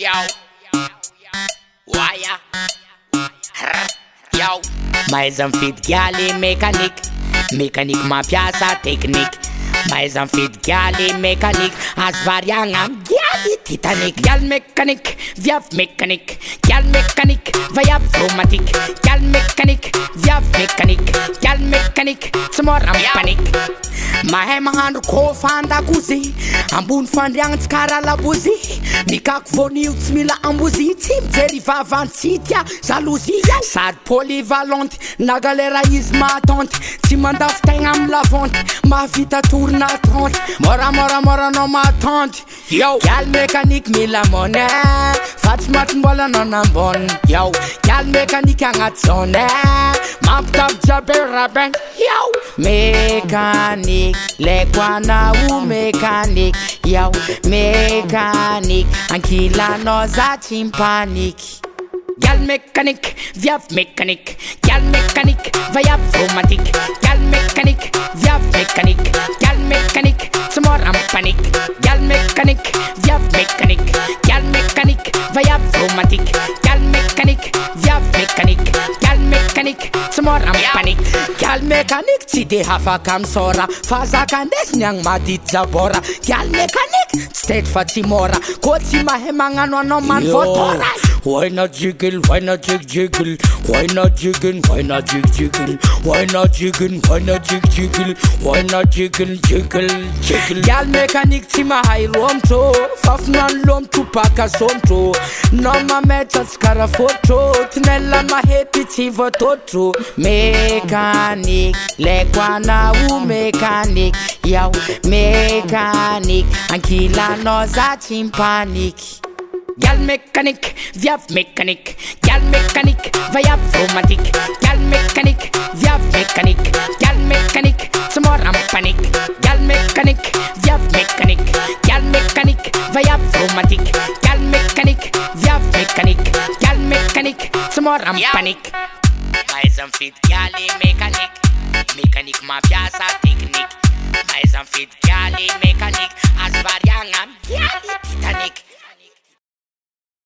yo. Wire. Yo. Maizan fit gyali mechanic. Mechanic mampiasa technique. Maizan fit gyali mechanic. As variagna gyali Titanic. Gyal mechanic, viav mechanic. Gyal mechanic, vaiav romantic. Gyal mechanic, viav mechanic. Gyal mechanic, tsy mora panic. Mahay mahandro kofa an-dakozy. Ambony fandriagna tsy kara labozy. Mikako vonio tsy mila ambozy. Tsy mijery vavantsitya zalozia. Sady polyvalente na galera izy mahatonty. Tsy mandafy tegna amy lavonty. Mahavita tourna 30. Mora no mahatonty. Yo, gyal mechanic mila money. Fa tsy mahatombola anao nambony. Yo, gyal mechanic agnaty zone. Mampitavy jiaby raben. Yo, mechanic leko anao mechanic. Yo, mechanic ankilanao za tsy mpaniky. Gyal mechanic, viav mechanic. Gyal mechanic, vaiav romantic. Gyal mechanic, viav mechanic. Gyal mechanic, tsy mora panic. Gyal mechanic, viav mechanic. Gyal mechanic, vaiav romantic. Gyal mechanic, viav mechanic. Gyal mechanic, tsy mora panic. Gyal mechanic tsy de afaka misora. Fa zakandesiny agny madity zabora. Gyal mechanic tsy tety fa tsy mora. Koa tsy mahay magnano anao man votora. Why not jiggle, why not jiggle? Why not jiggle, why not jiggle? Why not jiggle, why not jiggle? Why not jiggle? Gyal mechanic tsy mahay romtro. Fafnan lomtro paka somtro. No mametra tsy kara fotro. Tinella mahety tsy voatotro. Mechanic leko anao mechanic. Yo, mechanic ankilanao za tsy mpaniky. Gyal mechanic, viav mechanic. Gyal mechanic, vaiav romantic. Gyal mechanic, viav mechanic. Gyal mechanic, tsy mora panic. Gyal mechanic, viav mechanic. Gyal mechanic, vaiav romantic. Gyal mechanic, viav mechanic. Gyal mechanic, tsy mora panic. Maizan fit gyali mechanic. Mechanic mampiasa technique. Maizan fit gyali mechanic. As variagna gyali Titanic.